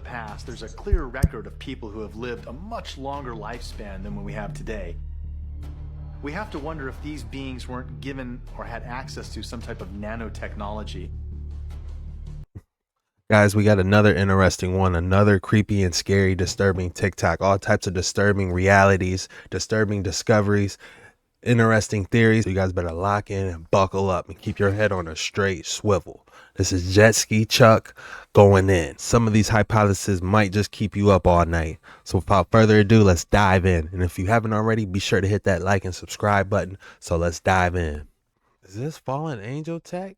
past, there's a clear record of people who have lived a much longer lifespan than what we have today. We have to wonder if these beings weren't given or had access to some type of nanotechnology. Guys, we got another interesting one, another creepy and scary, disturbing TikTok, all types of disturbing realities, disturbing discoveries, interesting theories. You guys better lock in and buckle up and keep your head on a straight swivel. This is Jet Ski Chuck going in. Some of these hypotheses might just keep you up all night. So without further ado, let's dive in. And if you haven't already, be sure to hit that like and subscribe button. So let's dive in. Is this fallen angel tech?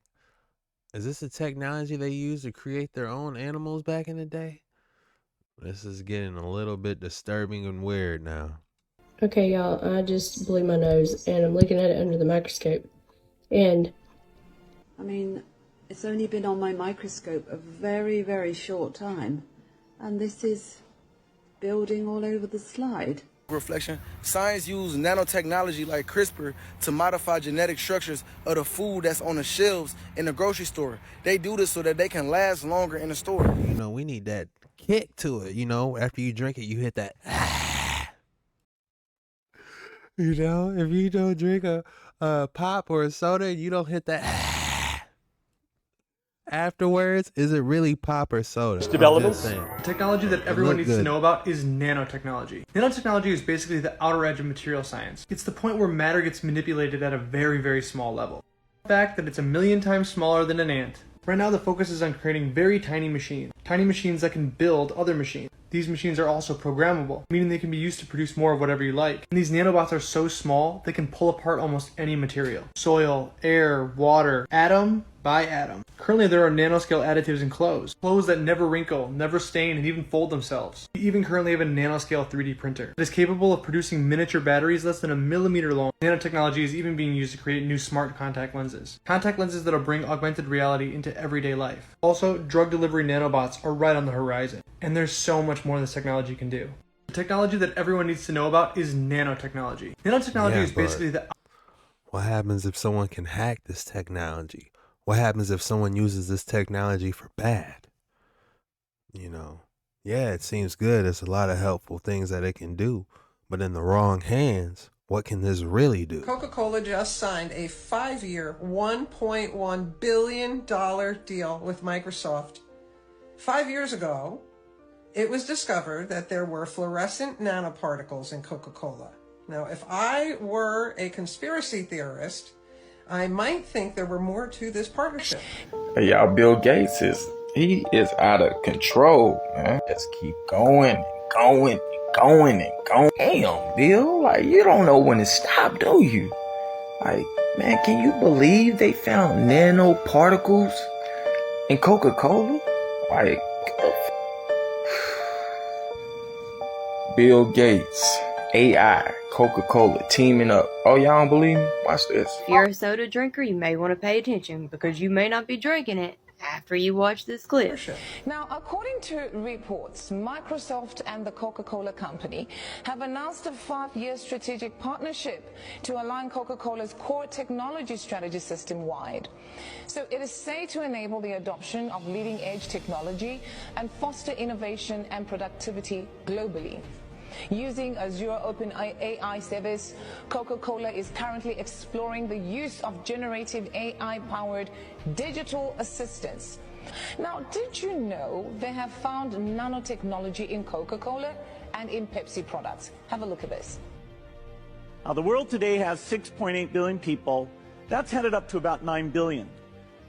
Is this the technology they used to create their own animals back in the day? This is getting a little bit disturbing and weird now. Okay, y'all, I just blew my nose and I'm looking at it under the microscope. And I mean, it's only been on my microscope a very, very short time. And this is building all over the slide. Reflection. Science used nanotechnology like CRISPR to modify genetic structures of the food that's on the shelves in the grocery store. They do this so that they can last longer in the store. You know, we need that kick to it. You know, after you drink it, you hit that. You know, if you don't drink a pop or a soda, you don't hit that. Afterwards, is it really pop or soda? Developments. Technology that everyone needs to know about is nanotechnology. Nanotechnology is basically the outer edge of material science. It's the point where matter gets manipulated at a very, very small level. The fact that it's 1,000,000 times smaller than an ant. Right now the focus is on creating very tiny machines that can build other machines. These machines are also programmable, meaning they can be used to produce more of whatever you like. And these nanobots are so small, they can pull apart almost any material. Soil, air, water, atom by atom. Currently there are nanoscale additives in clothes. Clothes that never wrinkle, never stain, and even fold themselves. We even currently have a nanoscale 3D printer that is capable of producing miniature batteries less than 1 millimeter long. Nanotechnology is even being used to create new smart contact lenses. Contact lenses that'll bring augmented reality into everyday life. Also, drug delivery nanobots are right on the horizon. And there's so much more this technology can do. The technology that everyone needs to know about is nanotechnology. Nanotechnology is basically the... What happens if someone can hack this technology? What happens if someone uses this technology for bad? You know, yeah, it seems good. There's a lot of helpful things that it can do. But in the wrong hands, what can this really do? Coca-Cola just signed a 5-year, $1.1 billion deal with Microsoft. 5 years ago, it was discovered that there were fluorescent nanoparticles in Coca-Cola. Now, if I were a conspiracy theorist, I might think there were more to this partnership. Hey, y'all, Bill Gates he is out of control, man. Just keep going and going and going and going. Damn, Bill, like, you don't know when to stop, do you? Like, man, can you believe they found nanoparticles in Coca-Cola? Like, Bill Gates, AI, Coca-Cola teaming up. Oh, y'all don't believe me? Watch this. If you're a soda drinker, you may want to pay attention because you may not be drinking it after you watch this clip. Now, according to reports, Microsoft and the Coca-Cola Company have announced a 5-year strategic partnership to align Coca-Cola's core technology strategy system-wide. So it is said to enable the adoption of leading-edge technology and foster innovation and productivity globally. Using Azure Open AI service, Coca-Cola is currently exploring the use of generative AI-powered digital assistants. Now, did you know they have found nanotechnology in Coca-Cola and in Pepsi products? Have a look at this. Now, the world today has 6.8 billion people. That's headed up to about 9 billion.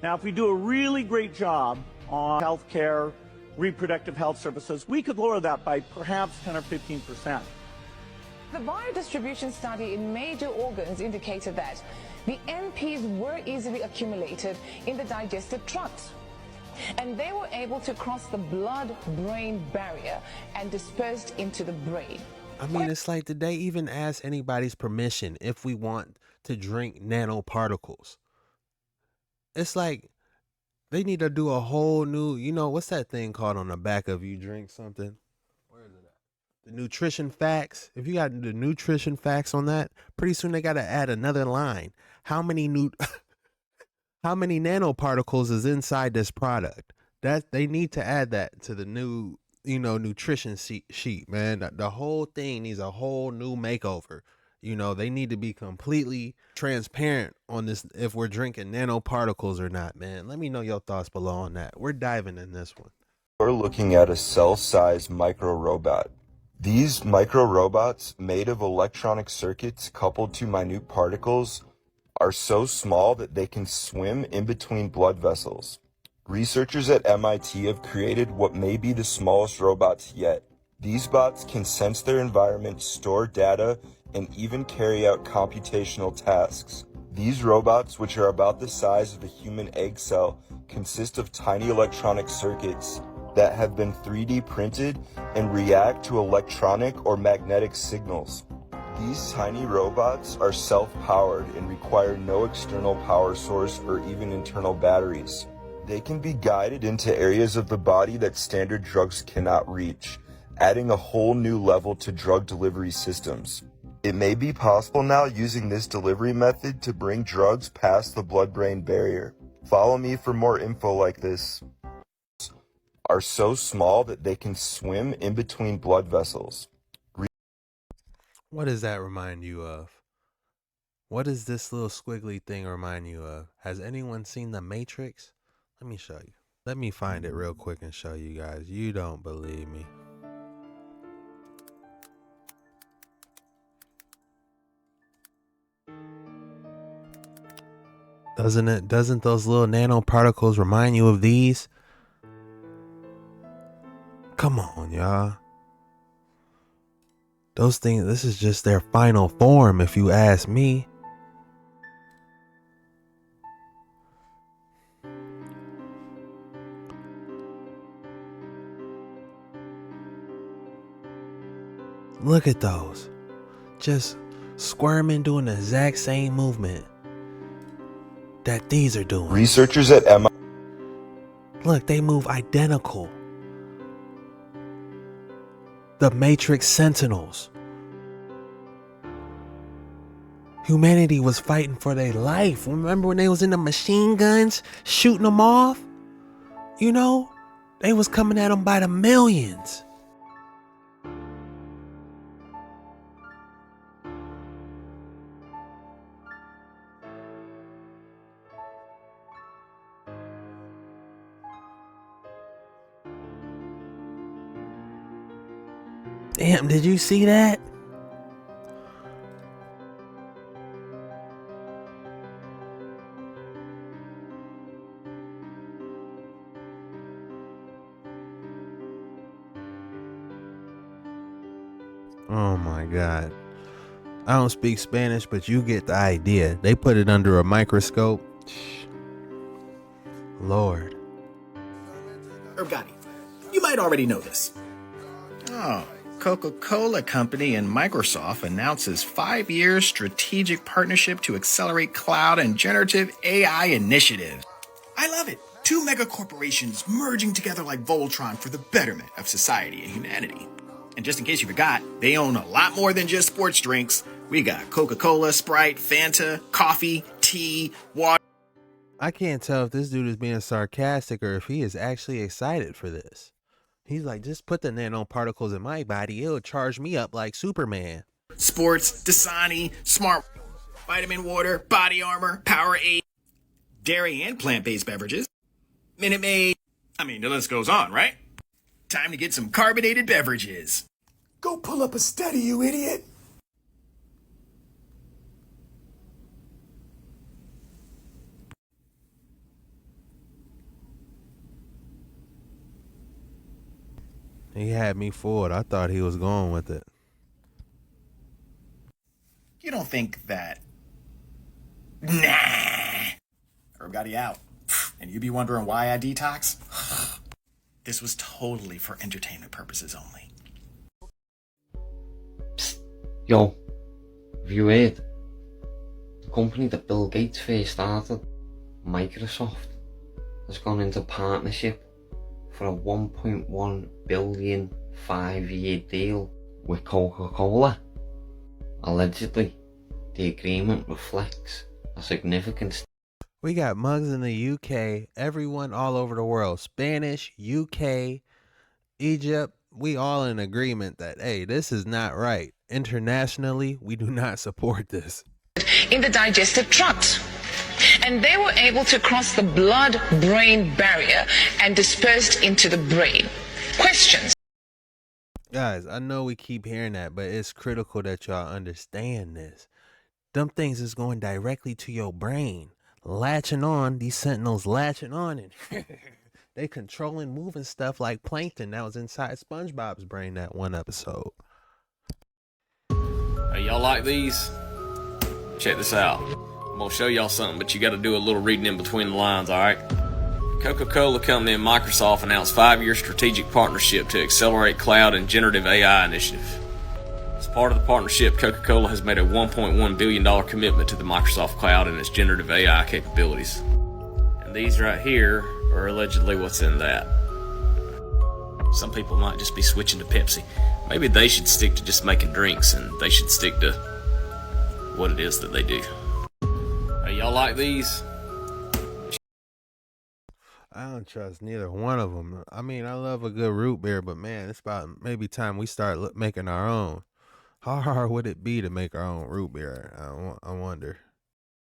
Now, if we do a really great job on healthcare, reproductive health services, we could lower that by perhaps 10 or 15%. The biodistribution study in major organs indicated that the NPs were easily accumulated in the digestive tract, and they were able to cross the blood-brain barrier and dispersed into the brain. I mean, it's like, did they even ask anybody's permission if we want to drink nanoparticles? It's like, they need to do a whole new, you know, what's that thing called on the back of you drink something? Where is it at? The nutrition facts. If you got the nutrition facts on that, pretty soon they got to add another line. How many nanoparticles is inside this product? That they need to add that to the new nutrition sheet, man. The whole thing needs a whole new makeover. They need to be completely transparent on this, if we're drinking nanoparticles or not, man. Let me know your thoughts below on that. We're diving in this one. We're looking at a cell-sized micro-robot. These micro-robots, made of electronic circuits coupled to minute particles, are so small that they can swim in between blood vessels. Researchers at MIT have created what may be the smallest robots yet. These bots can sense their environment, store data, and even carry out computational tasks. These robots, which are about the size of a human egg cell, consist of tiny electronic circuits that have been 3D printed and react to electronic or magnetic signals. These tiny robots are self-powered and require no external power source or even internal batteries. They can be guided into areas of the body that standard drugs cannot reach, adding a whole new level to drug delivery systems. It may be possible now using this delivery method to bring drugs past the blood-brain barrier. Follow me for more info like this. Are so small that they can swim in between blood vessels. What does that remind you of? What does this little squiggly thing remind you of? Has anyone seen The Matrix? Let me show you. Let me find it real quick and show you guys. You don't believe me. Doesn't those little nanoparticles remind you of these? Come on, y'all. Those things, this is just their final form, if you ask me. Look at those. Just squirming, doing the exact same movement that these are doing. Researchers at MIT. Look, they move identical. The Matrix Sentinels. Humanity was fighting for their life. Remember when they was in the machine guns, shooting them off? They was coming at them by the millions. Damn, did you see that? Oh my God. I don't speak Spanish, but you get the idea. They put it under a microscope. Lord. Gotti, you might already know this. Oh, Coca-Cola Company and Microsoft announces 5-year strategic partnership to accelerate cloud and generative AI initiatives. I love it. 2 mega corporations merging together like Voltron for the betterment of society and humanity. And just in case you forgot, they own a lot more than just sports drinks. We got Coca-Cola, Sprite, Fanta, coffee, tea, water. I can't tell if this dude is being sarcastic or if he is actually excited for this. He's like, just put the nanoparticles in my body. It'll charge me up like Superman. Sports, Dasani, Smart, vitamin water, body armor, Powerade, dairy and plant-based beverages, Minute Maid. I mean, the list goes on, right? Time to get some carbonated beverages. Go pull up a study, you idiot. He had me fooled. I thought he was going with it. You don't think that... Nah. Herb got you out. And you be wondering why I detox? This was totally for entertainment purposes only. Psst. Yo, have you heard? The company that Bill Gates first started, Microsoft, has gone into partnership for a $1.1 billion 5-year deal with Coca-Cola. Allegedly, the agreement reflects a significant... We got mugs in the UK, everyone all over the world. Spanish, UK, Egypt, we all in agreement that, hey, this is not right. Internationally, we do not support this. In the digestive tract. And they were able to cross the blood-brain barrier and dispersed into the brain. Questions? Guys, I know we keep hearing that, but it's critical that y'all understand this. Them things is going directly to your brain. Latching on, these sentinels latching on, and they controlling moving stuff like plankton that was inside SpongeBob's brain that one episode. Hey, y'all like these? Check this out. I'm gonna show y'all something, but you gotta do a little reading in between the lines, alright? Coca-Cola Company and Microsoft announced 5-year strategic partnership to accelerate cloud and generative AI initiative. As part of the partnership, Coca-Cola has made a $1.1 billion commitment to the Microsoft cloud and its generative AI capabilities. And these right here are allegedly what's in that. Some people might just be switching to Pepsi. Maybe they should stick to just making drinks, and they should stick to what it is that they do. Hey, y'all like these? I don't trust neither one of them. I mean, I love a good root beer, but man, it's about maybe time we start making our own. How hard would it be to make our own root beer? I wonder.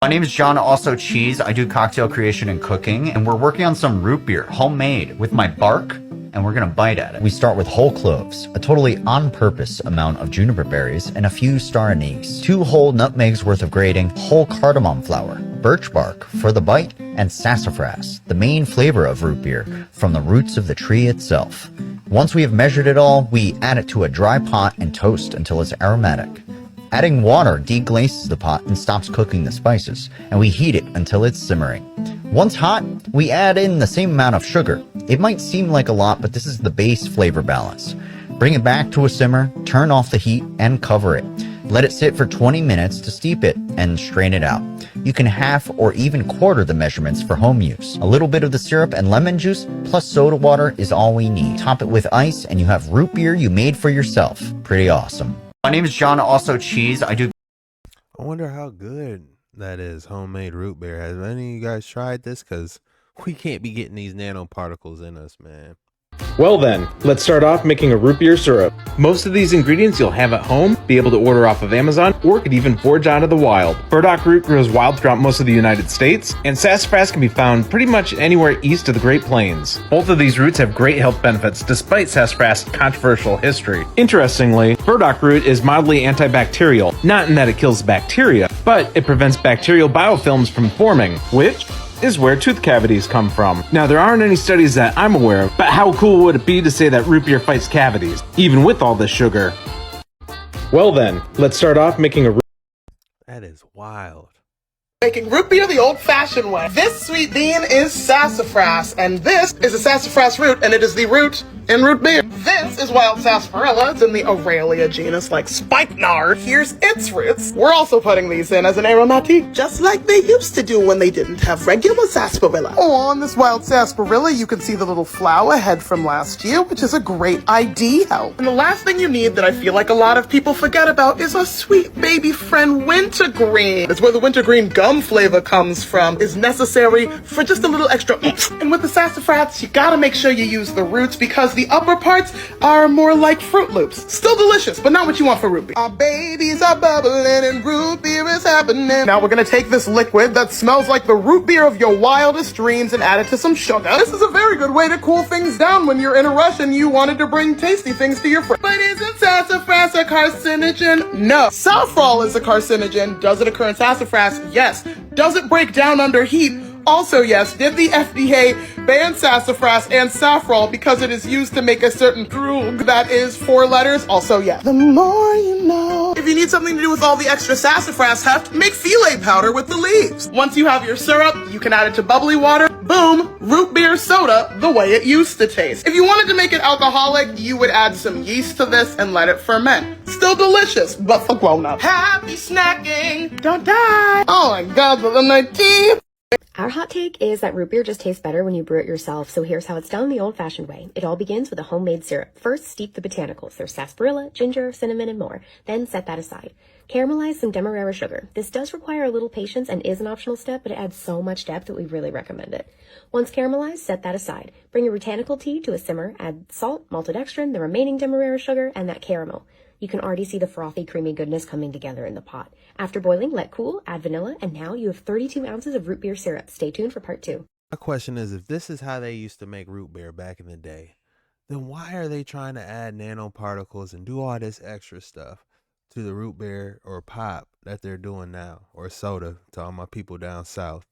My name is John, also Cheese. I do cocktail creation and cooking, and we're working on some root beer, homemade, with my bark, and we're gonna bite at it. We start with whole cloves, a totally on-purpose amount of juniper berries, and a few star anise, 2 whole nutmegs worth of grating, whole cardamom flower, birch bark for the bite, and sassafras, the main flavor of root beer, from the roots of the tree itself. Once we have measured it all, we add it to a dry pot and toast until it's aromatic. Adding water deglaces the pot and stops cooking the spices, and we heat it until it's simmering. Once hot, we add in the same amount of sugar. It might seem like a lot, but this is the base flavor balance. Bring it back to a simmer, turn off the heat, and cover it. Let it sit for 20 minutes to steep it, and strain it out. You can half or even quarter the measurements for home use. A little bit of the syrup and lemon juice plus soda water is all we need. Top it with ice, and you have root beer you made for yourself. Pretty awesome. My name is John, also Cheese. I wonder how good that is, homemade root beer. Has any of you guys tried this? Because we can't be getting these nanoparticles in us, man. Well then, let's start off making a root beer syrup. Most of these ingredients you'll have at home, be able to order off of Amazon, or could even forage out of the wild. Burdock root grows wild throughout most of the United States, and sassafras can be found pretty much anywhere east of the Great Plains. Both of these roots have great health benefits, despite sassafras' controversial history. Interestingly, burdock root is mildly antibacterial, not in that it kills bacteria, but it prevents bacterial biofilms from forming, which is where tooth cavities come from. Now, there aren't any studies that I'm aware of, but how cool would it be to say that root beer fights cavities, even with all this sugar? Well then, let's start off making a That is wild. Making root beer the old-fashioned way. This sweet bean is sassafras, and this is a sassafras root, and it is the root in root beer. This is wild sarsaparilla. It's in the Aurelia genus, like spikenard. Here's its roots. We're also putting these in as an aromatique, just like they used to do when they didn't have regular sarsaparilla. On this wild sarsaparilla, you can see the little flower head from last year, which is a great ID help. And the last thing you need that I feel like a lot of people forget about is our sweet baby friend wintergreen. It's where the wintergreen gum flavor comes from, is necessary for just a little extra oomph. And with the sassafras, you gotta make sure you use the roots because the upper parts are more like Fruit Loops. Still delicious, but not what you want for root beer. Our babies are bubbling and root beer is happening. Now we're gonna take this liquid that smells like the root beer of your wildest dreams and add it to some sugar. This is a very good way to cool things down when you're in a rush and you wanted to bring tasty things to your friends. But isn't sassafras a carcinogen? No. Saffrol is a carcinogen. Does it occur in sassafras? Yes. Does it break down under heat? Also yes. Did the FDA ban sassafras and saffrol because it is used to make a certain drug that is 4 letters? Also yes. The more you know. If you need something to do with all the extra sassafras heft, make filet powder with the leaves. Once you have your syrup, you can add it to bubbly water. Boom, root beer soda the way it used to taste. If you wanted to make it alcoholic, you would add some yeast to this and let it ferment. Still delicious, but for grown-up. Happy snacking, don't die. Oh my God, for the 19th. Our hot take is that root beer just tastes better when you brew it yourself, so here's how it's done the old-fashioned way. It all begins with a homemade syrup. First, steep the botanicals. There's sarsaparilla, ginger, cinnamon, and more. Then set that aside. Caramelize some demerara sugar. This does require a little patience and is an optional step, but it adds so much depth that we really recommend it. Once caramelized, set that aside. Bring your botanical tea to a simmer. Add salt, malted dextrin, the remaining demerara sugar, and that caramel. You can already see the frothy, creamy goodness coming together in the pot. After boiling, let cool, add vanilla, and now you have 32 ounces of root beer syrup. Stay tuned for part 2. My question is, if this is how they used to make root beer back in the day, then why are they trying to add nanoparticles and do all this extra stuff to the root beer or pop that they're doing now, or soda to all my people down south?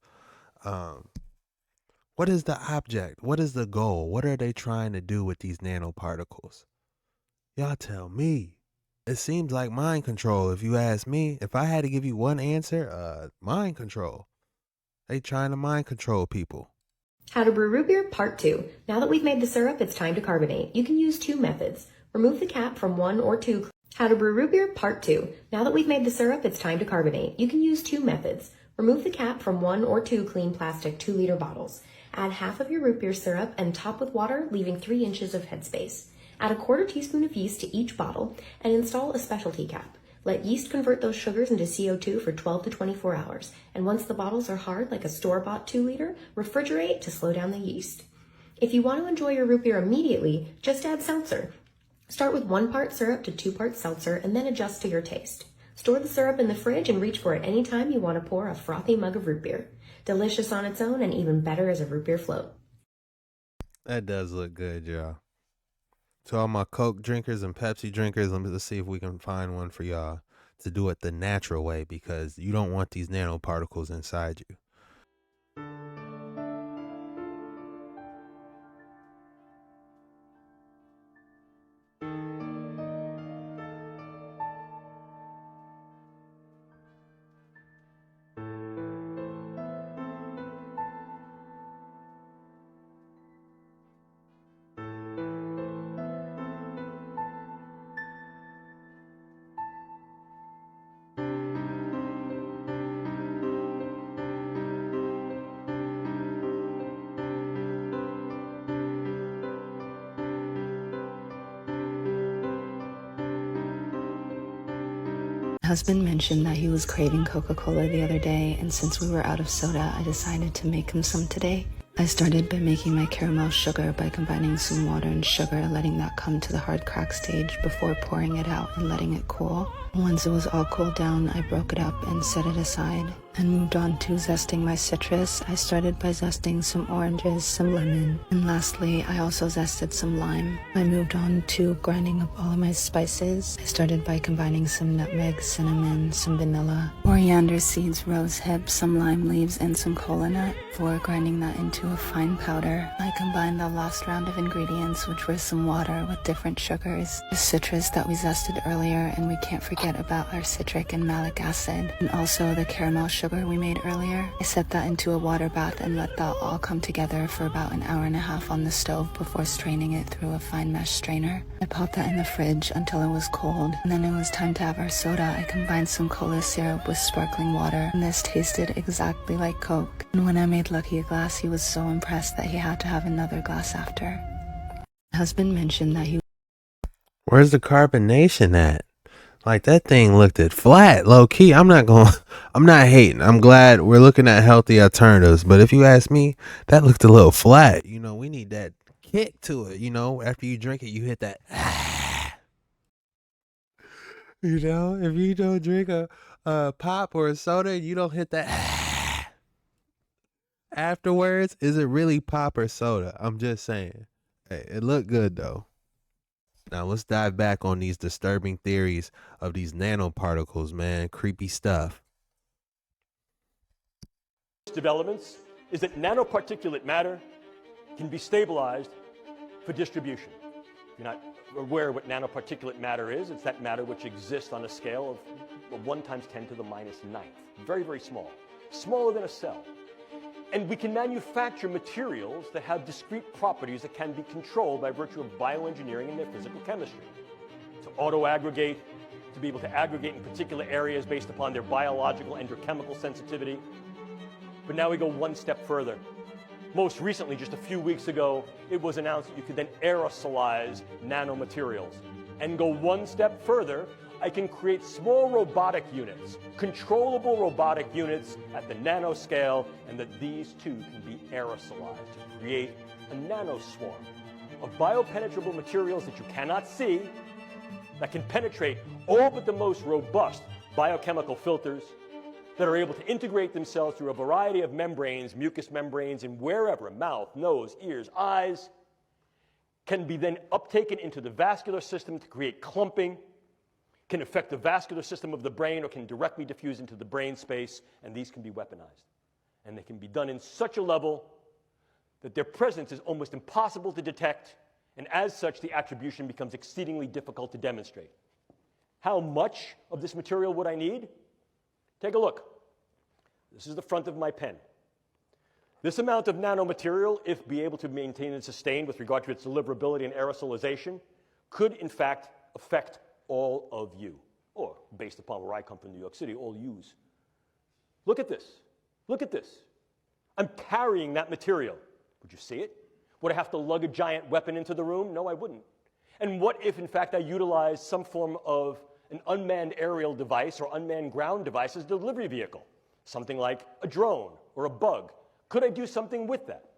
What is the object? What is the goal? What are they trying to do with these nanoparticles? Y'all tell me. It seems like mind control, if you ask me. If I had to give you one answer, mind control. They trying to mind control people. How to brew root beer, part 2. Now that we've made the syrup, it's time to carbonate. You can use 2 methods. Remove the cap from 1 or 2. How to brew root beer, part 2. Now that we've made the syrup, it's time to carbonate. You can use 2 methods. Remove the cap from 1 or 2 clean plastic 2-liter bottles. Add half of your root beer syrup and top with water, leaving 3 inches of headspace. Add a 1/4 teaspoon of yeast to each bottle and install a specialty cap. Let yeast convert those sugars into CO2 for 12 to 24 hours. And once the bottles are hard, like a store-bought 2-liter, refrigerate to slow down the yeast. If you want to enjoy your root beer immediately, just add seltzer. Start with 1 part syrup to 2 parts seltzer and then adjust to your taste. Store the syrup in the fridge and reach for it anytime you want to pour a frothy mug of root beer. Delicious on its own and even better as a root beer float. That does look good, y'all. To all my Coke drinkers and Pepsi drinkers, let's see if we can find one for y'all to do it the natural way, because you don't want these nanoparticles inside you. Husband mentioned that he was craving Coca-Cola the other day, and since we were out of soda, I decided to make him some today. I started by making my caramel sugar by combining some water and sugar, letting that come to the hard crack stage before pouring it out and letting it cool. Once it was all cooled down, I broke it up and set it aside and moved on to zesting my citrus. I started by zesting some oranges, some lemon, and lastly, I also zested some lime. I moved on to grinding up all of my spices. I started by combining some nutmeg, cinnamon, some vanilla, coriander seeds, rose hips, some lime leaves, and some cola nut. Before grinding that into a fine powder, I combined the last round of ingredients, which were some water with different sugars, the citrus that we zested earlier, and we can't forget about our citric and malic acid, and also the caramel sugar we made earlier. I set that into a water bath and let that all come together for about an hour and a half on the stove before straining it through a fine mesh strainer. I popped that in the fridge until it was cold, and then it was time to have our soda. I combined some cola syrup with sparkling water, and this tasted exactly like Coke. And when I made Lucky a glass, he was so impressed that he had to have another glass after. Husband mentioned that he... Where's the carbonation at? Like, that thing looked at flat, low key. I'm not hating. I'm glad we're looking at healthy alternatives. But if you ask me, that looked a little flat. You know, we need that kick to it. You know, after you drink it, you hit that. You know, if you don't drink a pop or a soda, you don't hit that. Afterwards, is it really pop or soda? I'm just saying. Hey, it looked good, though. Now let's dive back on these disturbing theories of these nanoparticles, man. Creepy stuff. Developments is that nanoparticulate matter can be stabilized for distribution. If you're not aware of what nanoparticulate matter is, it's that matter which exists on a scale of 1 × 10⁻⁹. Very, very small. Smaller than a cell. And we can manufacture materials that have discrete properties that can be controlled by virtue of bioengineering and their physical chemistry. To auto-aggregate, to be able to aggregate in particular areas based upon their biological and or chemical sensitivity. But now we go one step further. Most recently, just a few weeks ago, it was announced that you could then aerosolize nanomaterials. And go one step further, I can create small robotic units, controllable robotic units at the nanoscale, and that these too can be aerosolized to create a nanoswarm of biopenetrable materials that you cannot see, that can penetrate all but the most robust biochemical filters, that are able to integrate themselves through a variety of membranes, mucous membranes, and wherever, mouth, nose, ears, eyes, can be then uptaken into the vascular system to create clumping, can affect the vascular system of the brain, or can directly diffuse into the brain space, and these can be weaponized. And they can be done in such a level that their presence is almost impossible to detect, and as such, the attribution becomes exceedingly difficult to demonstrate. How much of this material would I need? Take a look. This is the front of my pen. This amount of nanomaterial, if be able to maintain and sustain with regard to its deliverability and aerosolization, could in fact affect all of you, or based upon where I come from, New York City, all yous. Look at this. Look at this. I'm carrying that material. Would you see it? Would I have to lug a giant weapon into the room? No, I wouldn't. And what if, in fact, I utilized some form of an unmanned aerial device or unmanned ground device as a delivery vehicle? Something like a drone or a bug. Could I do something with that?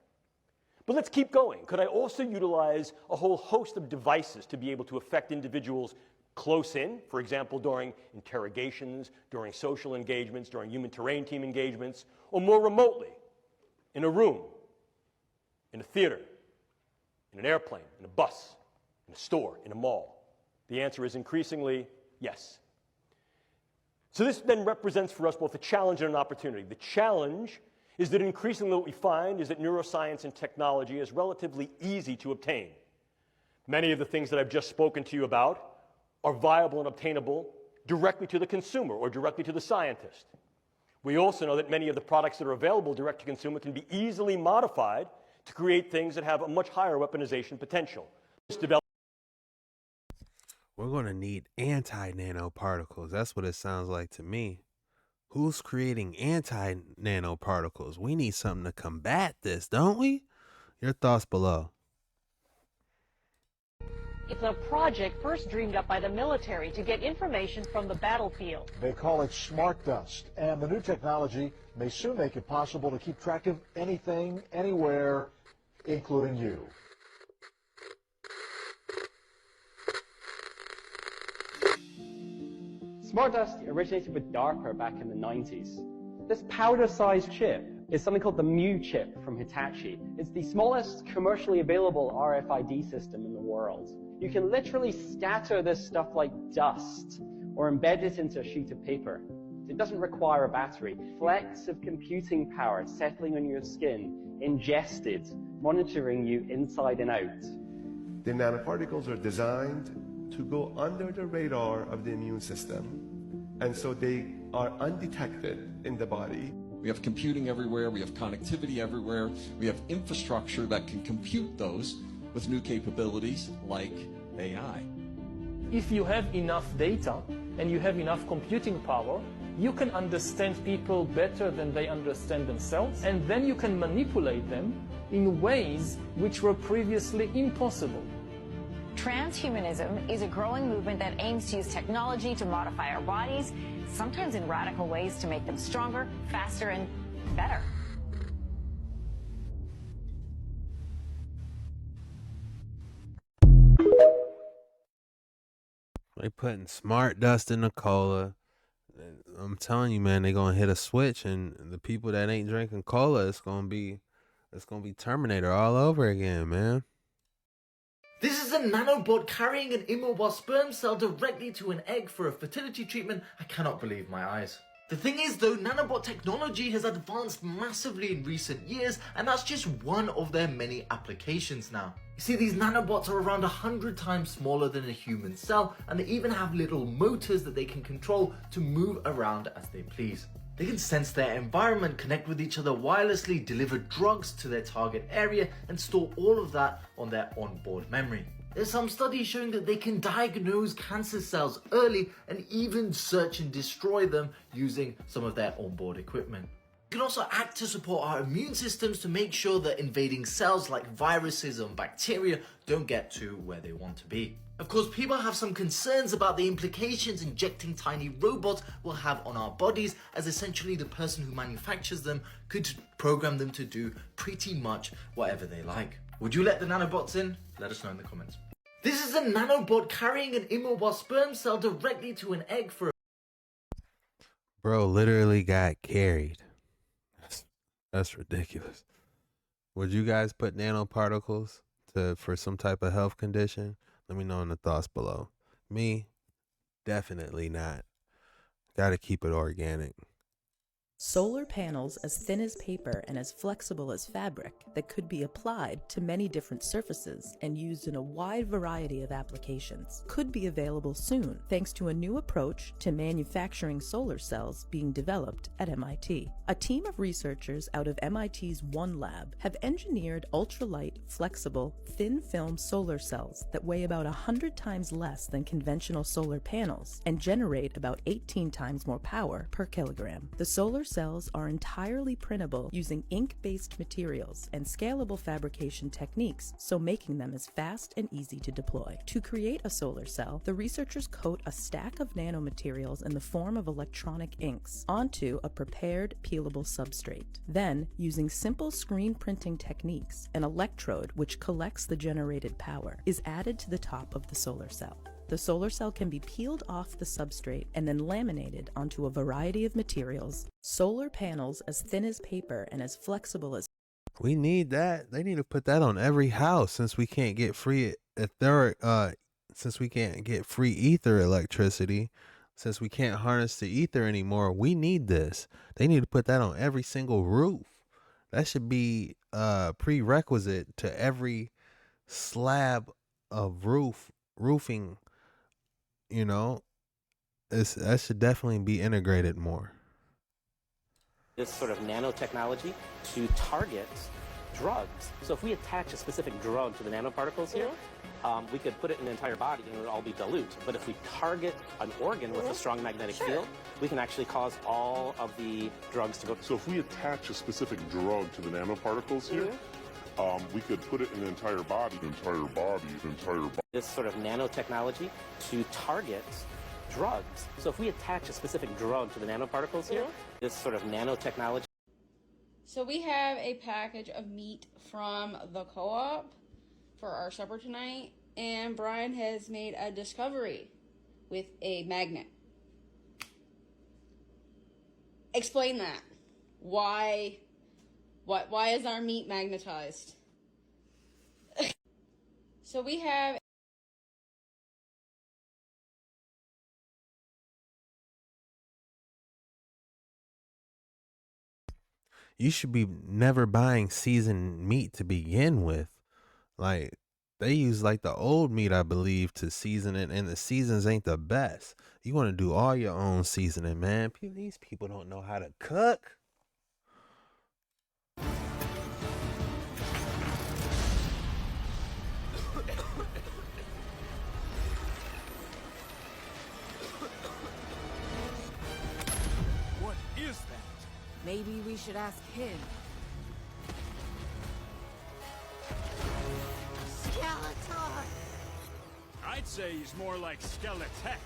But let's keep going. Could I also utilize a whole host of devices to be able to affect individuals close in, for example, during interrogations, during social engagements, during human terrain team engagements, or more remotely, in a room, in a theater, in an airplane, in a bus, in a store, in a mall? The answer is increasingly yes. So this then represents for us both a challenge and an opportunity. The challenge is that increasingly what we find is that neuroscience and technology is relatively easy to obtain. Many of the things that I've just spoken to you about are viable and obtainable directly to the consumer or directly to the scientist. We also know that many of the products that are available direct to consumer can be easily modified to create things that have a much higher weaponization potential. We're going to need anti-nanoparticles. That's what it sounds like to me. Who's creating anti-nanoparticles? We need something to combat this, don't we? Your thoughts below. It's a project first dreamed up by the military to get information from the battlefield. They call it smart dust, and the new technology may soon make it possible to keep track of anything, anywhere, including you. Smart dust originated with DARPA back in the 90s. This powder-sized chip is something called the Mu chip from Hitachi. It's the smallest commercially available RFID system in the world. You can literally scatter this stuff like dust or embed it into a sheet of paper. It doesn't require a battery. Flecks of computing power settling on your skin, ingested, monitoring you inside and out. The nanoparticles are designed to go under the radar of the immune system, and so they are undetected in the body. We have computing everywhere, we have connectivity everywhere, we have infrastructure that can compute those with new capabilities like AI. If you have enough data and you have enough computing power, you can understand people better than they understand themselves, and then you can manipulate them in ways which were previously impossible. Transhumanism is a growing movement that aims to use technology to modify our bodies, sometimes in radical ways to make them stronger, faster, and better. They putting smart dust in the cola. I'm telling you, man, they gonna hit a switch, and the people that ain't drinking cola, it's gonna be Terminator all over again, man. This is a nanobot carrying an immobile sperm cell directly to an egg for a fertility treatment. I cannot believe my eyes. The thing is though, nanobot technology has advanced massively in recent years, and that's just one of their many applications now. You see, these nanobots are around 100 times smaller than a human cell, and they even have little motors that they can control to move around as they please. They can sense their environment, connect with each other wirelessly, deliver drugs to their target area, and store all of that on their onboard memory. There's some studies showing that they can diagnose cancer cells early and even search and destroy them using some of their onboard equipment. It can also act to support our immune systems to make sure that invading cells like viruses and bacteria don't get to where they want to be. Of course, people have some concerns about the implications injecting tiny robots will have on our bodies, as essentially the person who manufactures them could program them to do pretty much whatever they like. Would you let the nanobots in? Let us know in the comments. This is a nanobot carrying an immobile sperm cell directly to an egg for Bro literally got carried. That's ridiculous. Would you guys put nanoparticles for some type of health condition? Let me know in the thoughts below. Me, definitely not. Gotta keep it organic. Solar panels as thin as paper and as flexible as fabric that could be applied to many different surfaces and used in a wide variety of applications could be available soon thanks to a new approach to manufacturing solar cells being developed at MIT. A team of researchers out of MIT's One Lab have engineered ultralight, flexible, thin film solar cells that weigh about 100 times less than conventional solar panels and generate about 18 times more power per kilogram. The solar cells are entirely printable using ink-based materials and scalable fabrication techniques, so making them as fast and easy to deploy. To create a solar cell, the researchers coat a stack of nanomaterials in the form of electronic inks onto a prepared peelable substrate. Then, using simple screen printing techniques, an electrode which collects the generated power is added to the top of the solar cell. The solar cell can be peeled off the substrate and then laminated onto a variety of materials. Solar panels as thin as paper and as flexible as... We need that. They need to put that on every house since we can't get free since we can't get free ether electricity, since we can't harness the ether anymore. We need this. They need to put that on every single roof. That should be prerequisite to every slab of roofing. You know, that should definitely be integrated more. This sort of nanotechnology to target drugs. So if we attach a specific drug to the nanoparticles here, we could put it in the entire body and it would all be dilute. But if we target an organ with a strong magnetic field, we can actually cause all of the drugs to go. So if we attach a specific drug to the nanoparticles here, we could put it in the entire body. This sort of nanotechnology to target drugs. So if we attach a specific drug to the nanoparticles here, this sort of nanotechnology. So we have a package of meat from the co-op for our supper tonight, and Brian has made a discovery with a magnet. Explain that. Why is our meat magnetized? So we have... You should be never buying seasoned meat to begin with. Like, they use like the old meat, I believe, to season it, and the seasons ain't the best. You want to do all your own seasoning, man. These people don't know how to cook. What is that? Maybe we should ask him. Skeletor! I'd say he's more like Skeletech.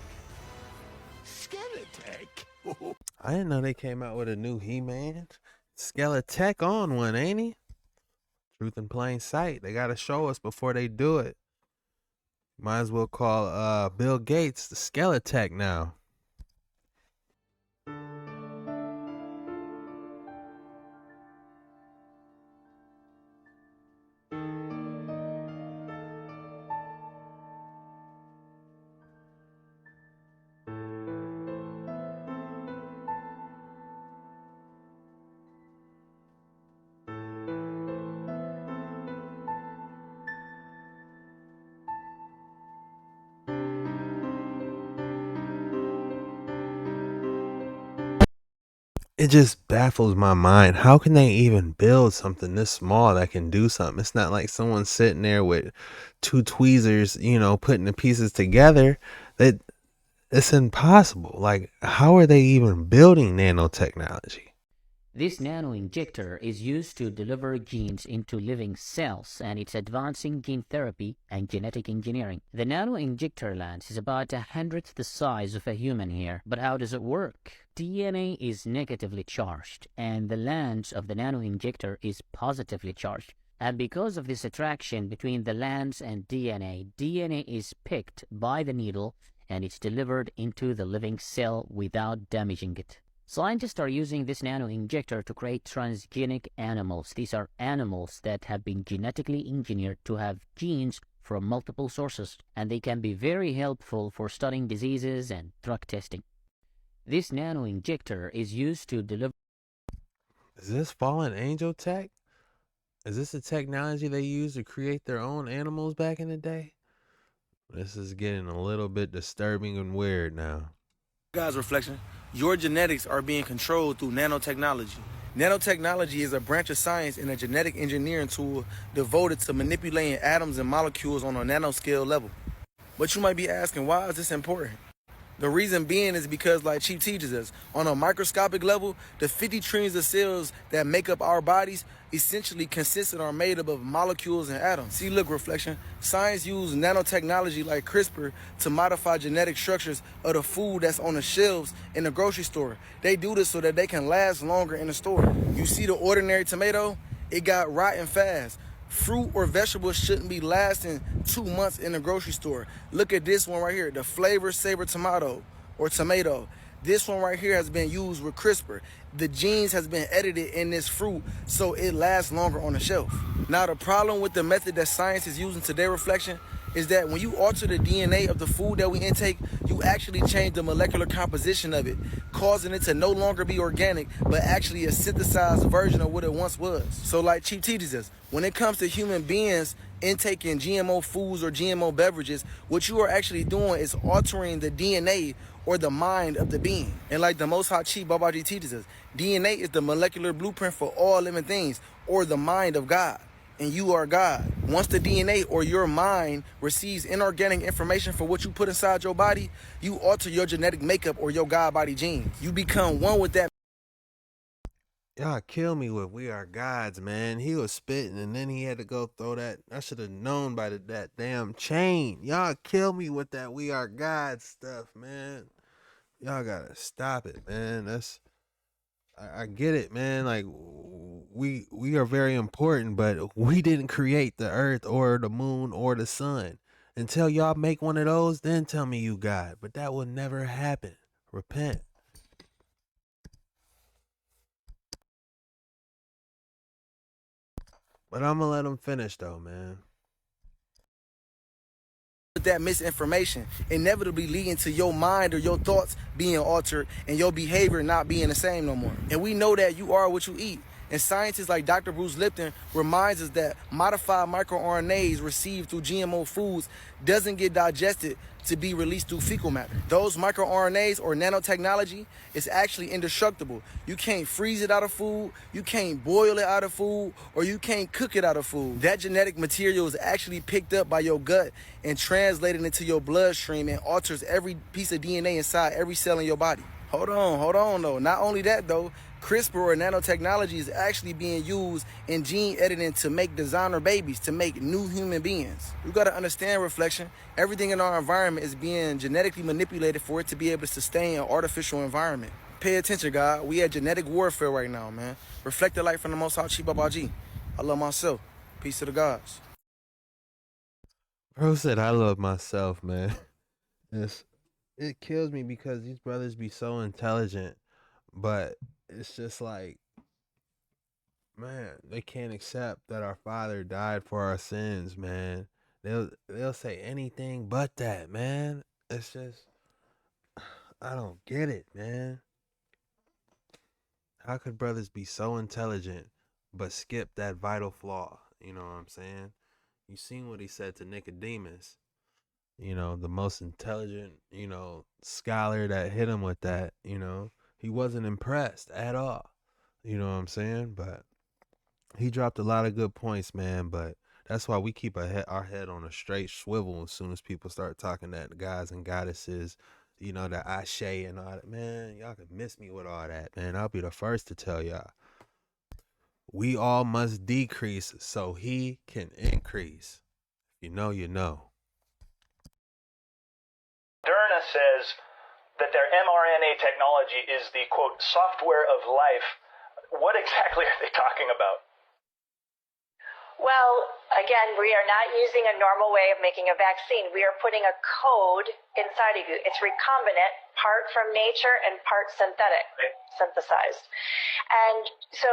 Skeletech? I didn't know they came out with a new He-Man. Skeletech on one, ain't he? Truth in plain sight. They gotta show us before they do it. Might as well call Bill Gates the Skeletech now. It just baffles my mind. How can they even build something this small that can do something? It's not like someone's sitting there with two tweezers, you know, putting the pieces together. It's impossible. Like, how are they even building nanotechnology? This nano-injector is used to deliver genes into living cells, and it's advancing gene therapy and genetic engineering. The nano-injector lens is about 100th the size of a human hair. But how does it work? DNA is negatively charged, and the lens of the nano-injector is positively charged. And because of this attraction between the lens and DNA, DNA is picked by the needle and it's delivered into the living cell without damaging it. Scientists are using this nano-injector to create transgenic animals. These are animals that have been genetically engineered to have genes from multiple sources, and they can be very helpful for studying diseases and drug testing. This nano-injector is used to deliver... Is this fallen angel tech? Is this the technology they used to create their own animals back in the day? This is getting a little bit disturbing and weird now. Guys, reflection. Your genetics are being controlled through nanotechnology. Nanotechnology is a branch of science and a genetic engineering tool devoted to manipulating atoms and molecules on a nanoscale level. But you might be asking, why is this important? The reason being is because, like Chief teaches us, on a microscopic level, the 50 trillions of cells that make up our bodies essentially consist and are made up of molecules and atoms. See, look, reflection. Science uses nanotechnology like CRISPR to modify genetic structures of the food that's on the shelves in the grocery store. They do this so that they can last longer in the store. You see the ordinary tomato? It got rotten fast. Fruit or vegetables shouldn't be lasting 2 months in the grocery store. Look at this one right here, the Flavor Saver tomato or tomato. This one right here has been used with CRISPR. The genes has been edited in this fruit so it lasts longer on the shelf. Now the problem with the method that science is using today, reflection, is that when you alter the DNA of the food that we intake, you actually change the molecular composition of it, causing it to no longer be organic, but actually a synthesized version of what it once was. So like Chief teaches us, when it comes to human beings intaking GMO foods or GMO beverages, what you are actually doing is altering the DNA or the mind of the being. And like the Most High Chief Babaji teaches us, DNA is the molecular blueprint for all living things, or the mind of God. And you are God. Once the DNA or your mind receives inorganic information for what you put inside your body, you alter your genetic makeup or your God body genes. You become one with that. Y'all kill me with "we are gods," man. He was spitting and then he had to go throw that. I should have known by that damn chain. Y'all kill me with that "we are gods" stuff, man. Y'all gotta stop it, man. I get it, man. Like we are very important, but we didn't create the earth or the moon or the sun. Until y'all make one of those, then tell me you God. But that will never happen. Repent. But I'm gonna let him finish though, man. That misinformation inevitably leading to your mind or your thoughts being altered and your behavior not being the same no more. And we know that you are what you eat. And scientists like Dr. Bruce Lipton reminds us that modified microRNAs received through GMO foods doesn't get digested to be released through fecal matter. Those microRNAs or nanotechnology is actually indestructible. You can't freeze it out of food, you can't boil it out of food, or you can't cook it out of food. That genetic material is actually picked up by your gut and translated into your bloodstream and alters every piece of DNA inside every cell in your body. Hold on though. Not only that though, CRISPR or nanotechnology is actually being used in gene editing to make designer babies, to make new human beings. You gotta understand, reflection, everything in our environment is being genetically manipulated for it to be able to sustain an artificial environment. Pay attention, God. We at genetic warfare right now, man. Reflect the light from the Most High Chi Babaji. I love myself. Peace to the gods. Bro said I love myself, man. It kills me because these brothers be so intelligent, but it's just like, man, they can't accept that our Father died for our sins, man. They'll say anything but that, man. It's just, I don't get it, man. How could brothers be so intelligent but skip that vital flaw? You know what I'm saying? You seen what he said to Nicodemus. You know, the most intelligent, scholar that hit him with that, he wasn't impressed at all. You know what I'm saying? But he dropped a lot of good points, man. But that's why we keep our head on a straight swivel as soon as people start talking that guys and goddesses, the Ashe and all that. Man, y'all can miss me with all that, man. I'll be the first to tell y'all. We all must decrease so he can increase. If you know, you know. Moderna says that their mRNA technology is the, quote, software of life. What exactly are they talking about? Well, again, we are not using a normal way of making a vaccine. We are putting a code inside of you. It's recombinant, part from nature and part synthetic, synthesized. And so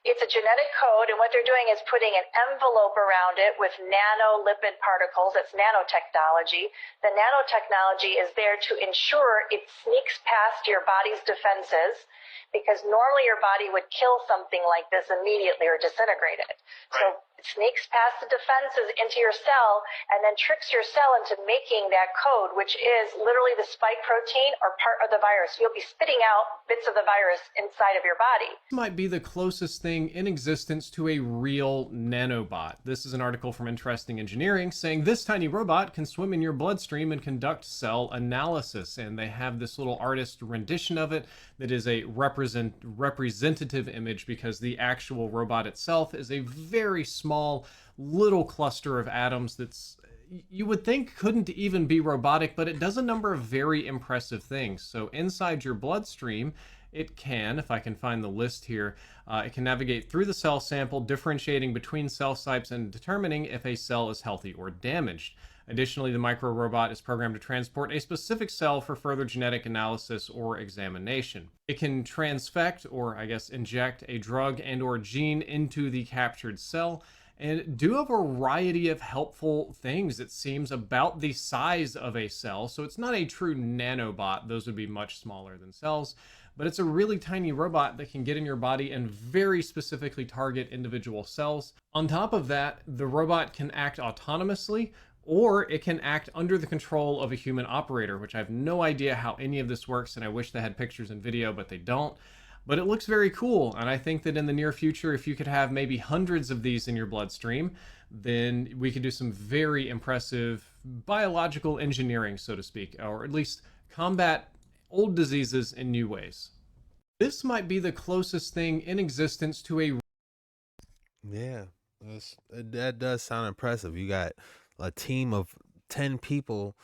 it's a genetic code, and what they're doing is putting an envelope around it with nanolipid particles. That's nanotechnology. The nanotechnology is there to ensure it sneaks past your body's defenses, because normally your body would kill something like this immediately or disintegrate it. So it sneaks past the defenses into your cell and then tricks your cell into making that code, which is literally the spike protein or part of the virus. You'll be spitting out bits of the virus inside of your body. This might be the closest thing in existence to a real nanobot. This is an article from Interesting Engineering saying this tiny robot can swim in your bloodstream and conduct cell analysis. And they have this little artist rendition of it that is a representative image, because the actual robot itself is a very small little cluster of atoms that's, you would think, couldn't even be robotic, but it does a number of very impressive things. So inside your bloodstream, it can, if I can find the list here, it can navigate through the cell sample, differentiating between cell types and determining if a cell is healthy or damaged. Additionally, the micro-robot is programmed to transport a specific cell for further genetic analysis or examination. It can transfect, or I guess inject, a drug and or gene into the captured cell, and do a variety of helpful things. It seems about the size of a cell, so it's not a true nanobot. Those would be much smaller than cells, but it's a really tiny robot that can get in your body and very specifically target individual cells. On top of that, the robot can act autonomously, or it can act under the control of a human operator, which I have no idea how any of this works, and I wish they had pictures and video, but they don't. But it looks very cool, and I think that in the near future, if you could have maybe hundreds of these in your bloodstream, then we could do some very impressive biological engineering, so to speak, or at least combat old diseases in new ways. This might be the closest thing in existence to a... Yeah, that does sound impressive. You got a team of 10 people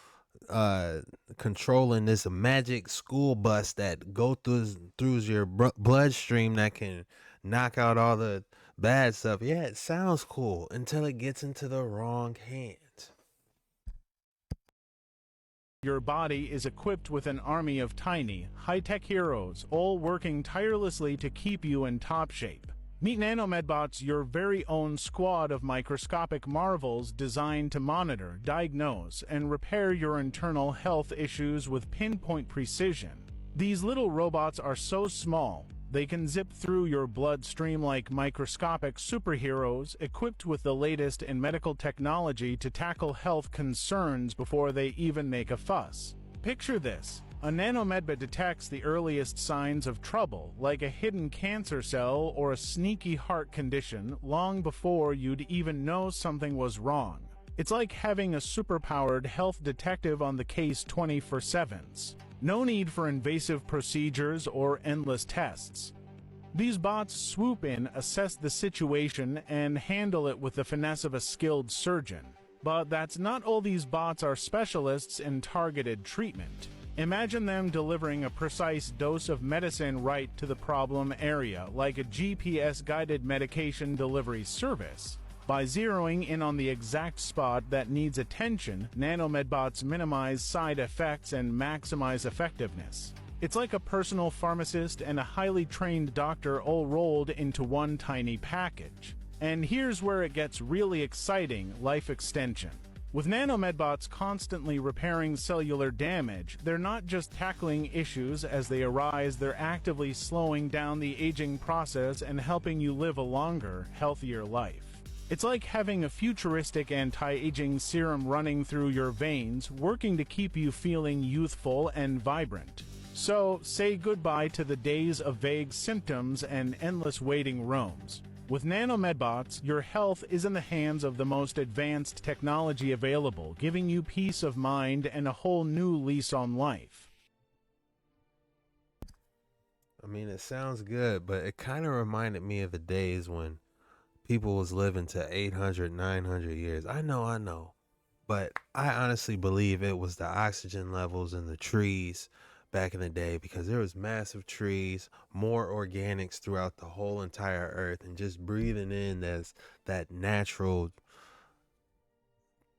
controlling this magic school bus that go through your bloodstream that can knock out all the bad stuff. Yeah, it sounds cool until it gets into the wrong hands. Your body is equipped with an army of tiny, high-tech heroes, all working tirelessly to keep you in top shape. Meet NanoMedBots, your very own squad of microscopic marvels designed to monitor, diagnose, and repair your internal health issues with pinpoint precision. These little robots are so small, they can zip through your bloodstream like microscopic superheroes, equipped with the latest in medical technology to tackle health concerns before they even make a fuss. Picture this. A nanomedbot detects the earliest signs of trouble, like a hidden cancer cell or a sneaky heart condition, long before you'd even know something was wrong. It's like having a superpowered health detective on the case 24/7. No need for invasive procedures or endless tests. These bots swoop in, assess the situation, and handle it with the finesse of a skilled surgeon. But that's not all. These bots are specialists in targeted treatment. Imagine them delivering a precise dose of medicine right to the problem area, like a GPS-guided medication delivery service. By zeroing in on the exact spot that needs attention, nanomedbots minimize side effects and maximize effectiveness. It's like a personal pharmacist and a highly trained doctor all rolled into one tiny package. And here's where it gets really exciting: life extension. With nanomedbots constantly repairing cellular damage, they're not just tackling issues as they arise, they're actively slowing down the aging process and helping you live a longer, healthier life. It's like having a futuristic anti-aging serum running through your veins, working to keep you feeling youthful and vibrant. So, say goodbye to the days of vague symptoms and endless waiting rooms. With nanomedbots, your health is in the hands of the most advanced technology available, giving you peace of mind and a whole new lease on life. mean, it sounds good, but it kind of reminded me of the days when people was living to 800, 900 years. I know. But I honestly believe it was the oxygen levels in the trees back in the day, because there was massive trees, more organics throughout the whole entire earth, and just breathing in that natural,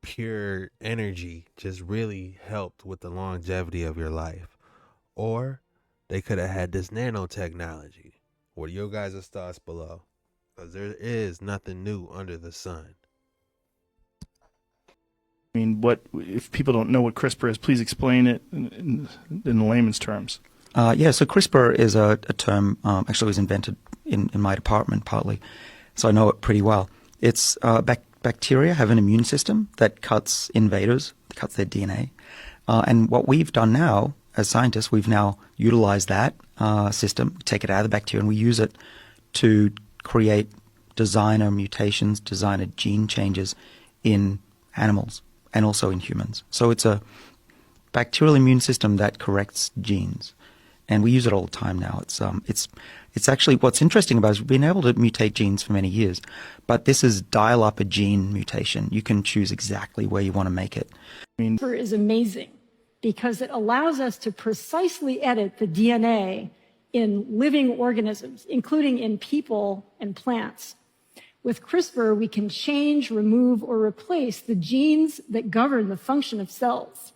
pure energy just really helped with the longevity of your life. Or they could have had this nanotechnology. What are your guys' thoughts below? Because there is nothing new under the sun. I mean, what if people don't know what CRISPR is? Please explain it in layman's terms. Yeah, so CRISPR is a term, actually was invented in my department partly, so I know it pretty well. It's bacteria have an immune system that cuts invaders, cuts their DNA. And what we've done now, as scientists, we've now utilized that system, take it out of the bacteria, and we use it to create designer mutations, designer gene changes in animals and also in humans. So it's a bacterial immune system that corrects genes, and we use it all the time now. It's actually, what's interesting about it is we've been able to mutate genes for many years, but this is dial up a gene mutation. You can choose exactly where you want to make it. CRISPR is amazing because it allows us to precisely edit the DNA in living organisms, including in people and plants. With CRISPR, we can change, remove, or replace the genes that govern the function of cells.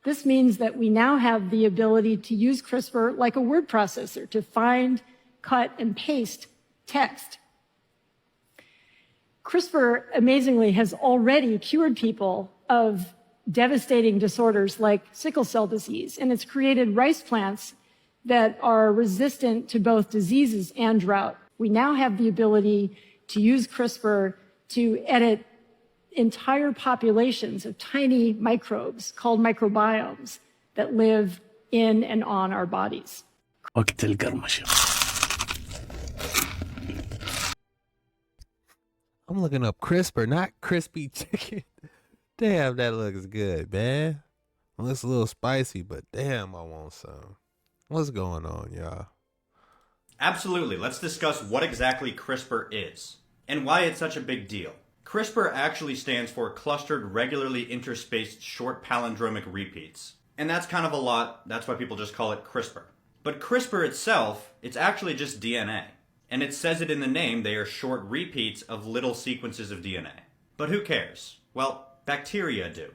This means that we now have the ability to use CRISPR like a word processor to find, cut, and paste text. CRISPR, amazingly, has already cured people of devastating disorders like sickle cell disease, and it's created rice plants that are resistant to both diseases and drought. We now have the ability to use CRISPR to edit entire populations of tiny microbes called microbiomes that live in and on our bodies. وقت القرمشة. I'm looking up CRISPR, not crispy chicken. Damn, that looks good, man. It looks a little spicy, but damn, I want some. What's going on, y'all? Absolutely. Let's discuss what exactly CRISPR is and why it's such a big deal. CRISPR actually stands for Clustered Regularly Interspaced Short Palindromic Repeats. And that's kind of a lot. That's why people just call it CRISPR. But CRISPR itself, it's actually just DNA. And it says it in the name, they are short repeats of little sequences of DNA. But who cares? Well, bacteria do.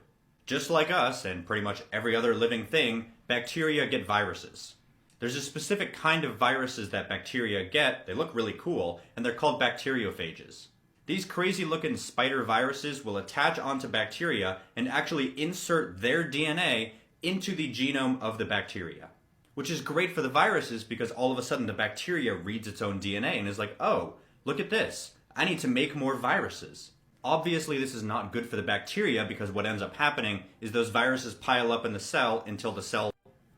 Just like us, and pretty much every other living thing, bacteria get viruses. There's a specific kind of viruses that bacteria get, they look really cool, and they're called bacteriophages. These crazy looking spider viruses will attach onto bacteria and actually insert their DNA into the genome of the bacteria. Which is great for the viruses because all of a sudden the bacteria reads its own DNA and is like, oh, look at this, I need to make more viruses. Obviously this is not good for the bacteria because what ends up happening is those viruses pile up in the cell until the cell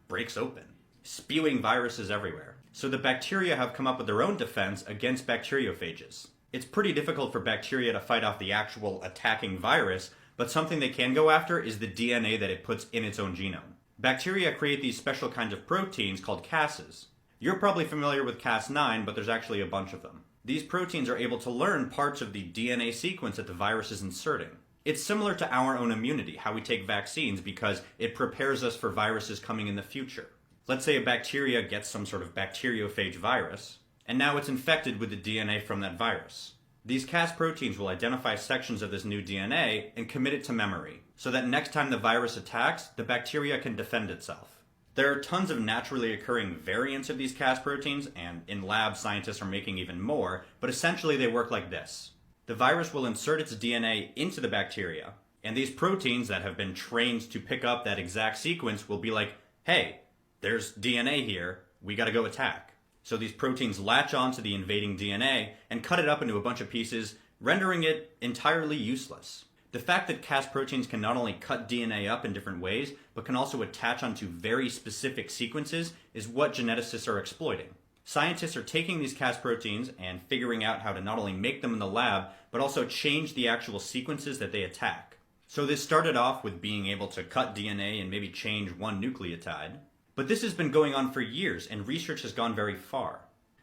breaks open, spewing viruses everywhere. So the bacteria have come up with their own defense against bacteriophages. It's pretty difficult for bacteria to fight off the actual attacking virus, but something they can go after is the DNA that it puts in its own genome. Bacteria create these special kinds of proteins called Cases. You're probably familiar with Cas9, but there's actually a bunch of them. These proteins are able to learn parts of the DNA sequence that the virus is inserting. It's similar to our own immunity, how we take vaccines, because it prepares us for viruses coming in the future. Let's say a bacteria gets some sort of bacteriophage virus, and now it's infected with the DNA from that virus. These Cas proteins will identify sections of this new DNA and commit it to memory, so that next time the virus attacks, the bacteria can defend itself. There are tons of naturally occurring variants of these Cas proteins, and in labs scientists are making even more, but essentially they work like this. The virus will insert its DNA into the bacteria, and these proteins that have been trained to pick up that exact sequence will be like, hey, there's DNA here, we gotta go attack. So these proteins latch onto the invading DNA and cut it up into a bunch of pieces, rendering it entirely useless. The fact that Cas proteins can not only cut DNA up in different ways, but can also attach onto very specific sequences is what geneticists are exploiting. Scientists are taking these Cas proteins and figuring out how to not only make them in the lab, but also change the actual sequences that they attack. So this started off with being able to cut DNA and maybe change one nucleotide. But this has been going on for years, and research has gone very far.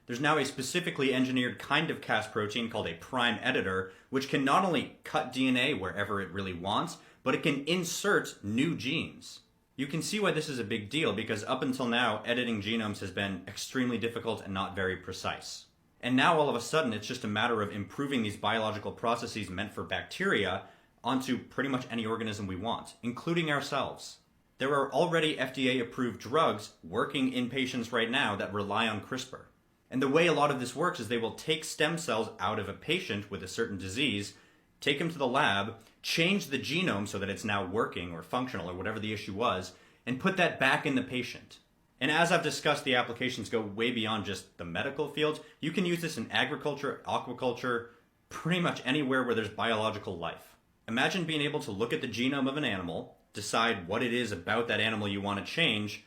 There's now a specifically engineered kind of Cas protein called a prime editor, which can not only cut DNA wherever it really wants, but it can insert new genes. You can see why this is a big deal, because up until now, editing genomes has been extremely difficult and not very precise. And now all of a sudden, it's just a matter of improving these biological processes meant for bacteria onto pretty much any organism we want, including ourselves. There are already FDA-approved drugs working in patients right now that rely on CRISPR. And the way a lot of this works is they will take stem cells out of a patient with a certain disease, take them to the lab, change the genome so that it's now working or functional or whatever the issue was, and put that back in the patient. And as I've discussed, the applications go way beyond just the medical field. You can use this in agriculture, aquaculture, pretty much anywhere where there's biological life. Imagine being able to look at the genome of an animal, decide what it is about that animal you want to change,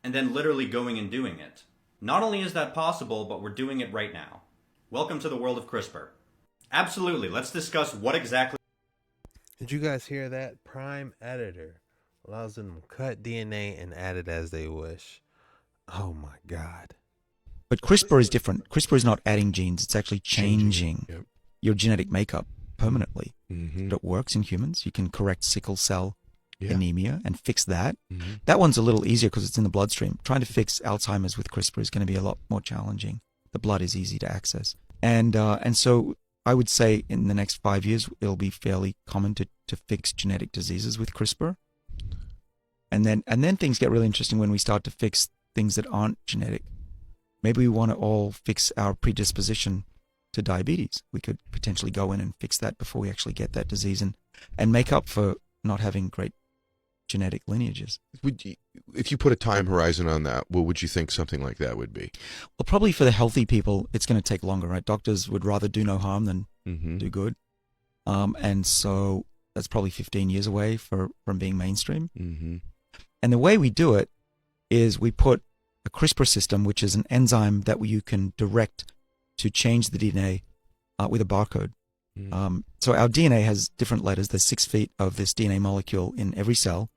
and then literally going and doing it. Not only is that possible, but we're doing it right now. Welcome to the world of CRISPR. Absolutely, let's discuss what exactly... Did you guys hear that? Prime editor allows them to cut DNA and add it as they wish. Oh my God. But CRISPR is different. CRISPR is not adding genes. It's actually changing your genetic makeup permanently. But it works in humans. You can correct sickle cell anemia and fix that. That one's a little easier because it's in the bloodstream. Trying to fix Alzheimer's with CRISPR is going to be a lot more challenging. The blood is easy to access. And so I would say in the next 5 years, it'll be fairly common to fix genetic diseases with CRISPR. And then things get really interesting when we start to fix things that aren't genetic. Maybe we want to all fix our predisposition to diabetes. We could potentially go in and fix that before we actually get that disease and make up for not having great genetic lineages. If you put a time horizon on that, what would you think something like that would be? Well, probably for the healthy people, it's going to take longer, right? Doctors would rather do no harm than do good. And so that's probably 15 years away from being mainstream. And the way we do it is we put a CRISPR system, which is an enzyme that you can direct to change the DNA with a barcode. So our DNA has different letters. There's 6 feet of this DNA molecule in every cell,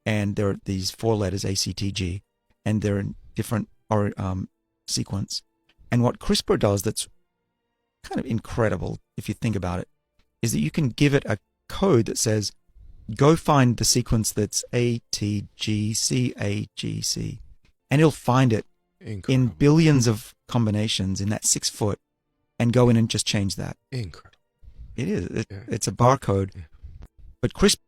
and there are these 4 letters, A, C, T, G, and they're in different sequence. And what CRISPR does that's kind of incredible, if you think about it, is that you can give it a code that says, go find the sequence that's A, T, G, C, A, G, C, and it'll find it in billions of combinations in that 6 foot and go in and just change that. Incredible. It is. It's a barcode. But CRISPR...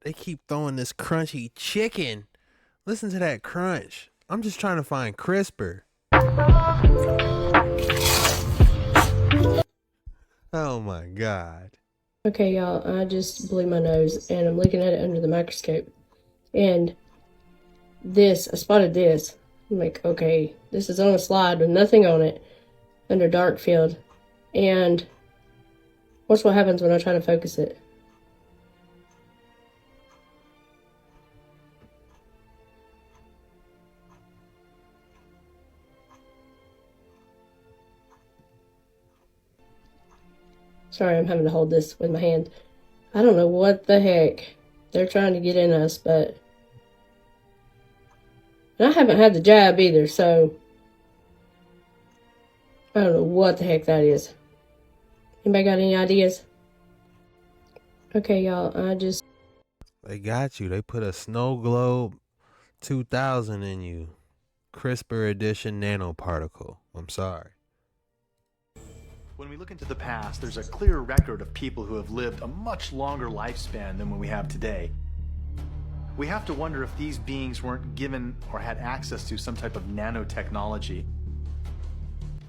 They keep throwing this crunchy chicken. Listen to that crunch. I'm just trying to find CRISPR. Oh my God. Okay, y'all, I just blew my nose and I'm looking at it under the microscope. And I spotted this. I'm like, okay, this is on a slide with nothing on it under dark field. And watch what happens when I try to focus it. Sorry, I'm having to hold this with my hand. I don't know what the heck they're trying to get in us, but... And I haven't had the jab either, so... I don't know what the heck that is. Anybody got any ideas? Okay, y'all, They got you. They put a Snow Globe 2000 in you. CRISPR edition nanoparticle. I'm sorry. When we look into the past, there's a clear record of people who have lived a much longer lifespan than what we have today. We have to wonder if these beings weren't given or had access to some type of nanotechnology.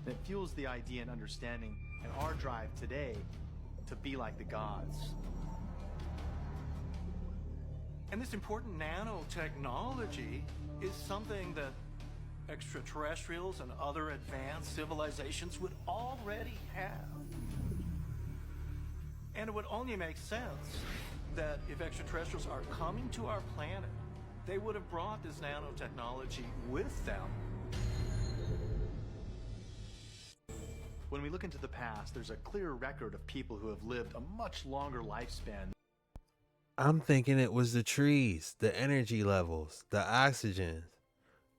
It fuels the idea and understanding and our drive today to be like the gods. And this important nanotechnology is something that extraterrestrials and other advanced civilizations would already have. And it would only make sense that if extraterrestrials are coming to our planet, they would have brought this nanotechnology with them. When we look into the past, there's a clear record of people who have lived a much longer lifespan. I'm thinking it was the trees, the energy levels, the oxygen,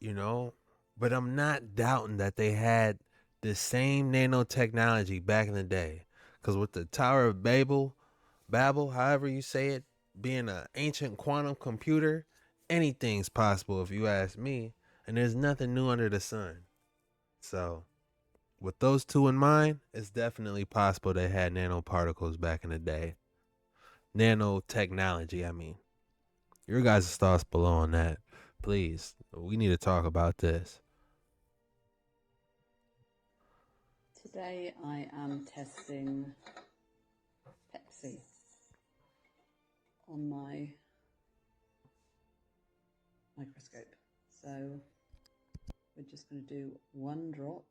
you know, but I'm not doubting that they had the same nanotechnology back in the day. Because with the Tower of Babel, however you say it, being an ancient quantum computer, anything's possible if you ask me. And there's nothing new under the sun. So with those two in mind, it's definitely possible they had nanoparticles back in the day. Nanotechnology, I mean. Your guys' thoughts below on that. Please, we need to talk about this. Today I am testing Pepsi on my microscope. So we're just going to do one drop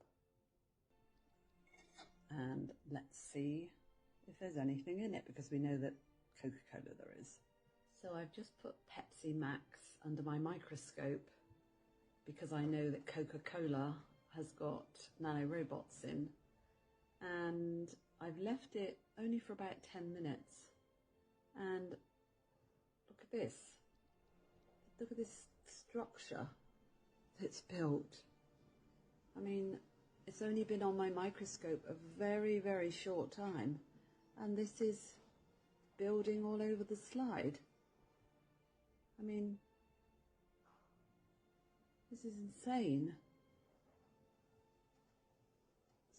and let's see if there's anything in it, because we know that Coca-Cola there is. So I've just put Pepsi Max under my microscope because I know that Coca-Cola has got nanorobots in, and I've left it only for about 10 minutes. And look at this. Look at this structure that's built. I mean, it's only been on my microscope a very, very short time, and this is building all over the slide. I mean, this is insane.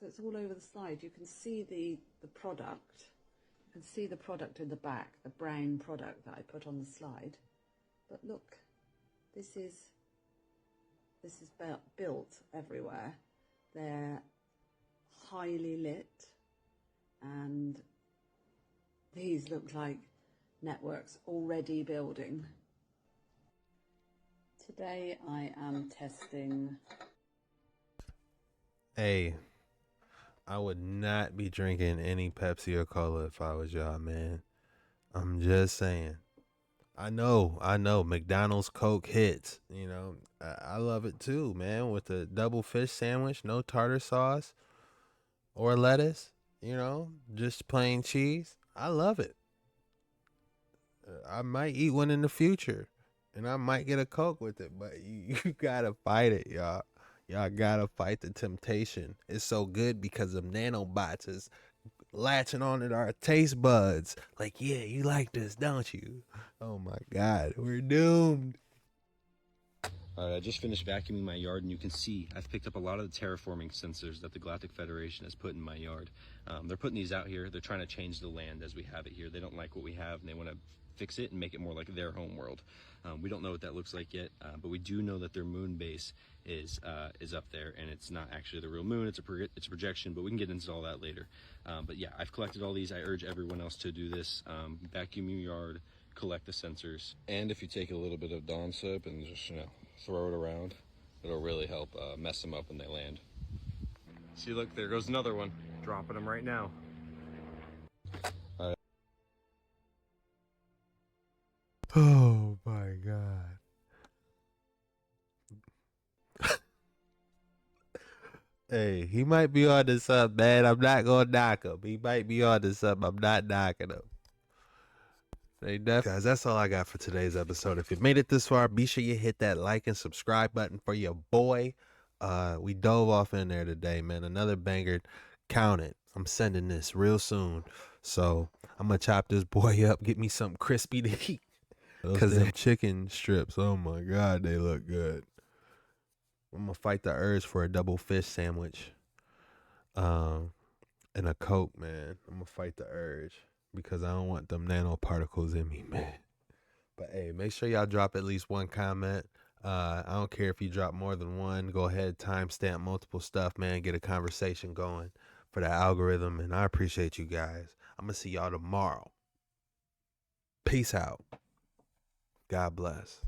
So it's all over the slide. You can see the product. You can see the product in the back, the brown product that I put on the slide. But look, this is built everywhere. They're highly lit, and these look like networks already building. Today I am testing. Hey, I would not be drinking any Pepsi or Cola if I was y'all, man. I'm just saying. I know, McDonald's Coke hits, you know. I love it too, man, with the double fish sandwich, no tartar sauce or lettuce, you know, just plain cheese. I love it. I might eat one in the future, and I might get a Coke with it, but you gotta fight it, y'all. Y'all gotta fight the temptation. It's so good because of nanobots is latching on to our taste buds. Like, yeah, you like this, don't you? Oh my God, we're doomed. I just finished vacuuming my yard, and you can see I've picked up a lot of the terraforming sensors that the Galactic Federation has put in my yard. They're putting these out here. They're trying to change the land as we have it here. They don't like what we have, and they want to fix it and make it more like their home world. We don't know what that looks like yet, but we do know that their moon base is up there, and it's not actually the real moon. It's a projection, but we can get into all that later. But yeah, I've collected all these. I urge everyone else to do this. Vacuum your yard, collect the sensors, and if you take a little bit of Dawn soap and just, you know, throw it around, it'll really help mess them up when they land. See, look, there goes another one. Dropping them right now. Oh my God. Hey, he might be on to something, man. I'm not gonna knock him. He might be on to something. I'm not knocking him. Guys, that's all I got for today's episode. If you made it this far, be sure you hit that like and subscribe button for your boy. We dove off in there today, man. Another banger. Count it. I'm sending this real soon. So I'm gonna chop this boy up, get me something crispy to eat. Because them chicken strips, oh my God, they look good. I'm gonna fight the urge for a double fish sandwich. And a Coke, man. I'm gonna fight the urge because I don't want them nanoparticles in me, man. But hey, make sure y'all drop at least one comment. I don't care if you drop more than one. Go ahead, timestamp multiple stuff, man. Get a conversation going for the algorithm. And I appreciate you guys. I'm gonna see y'all tomorrow. Peace out. God bless.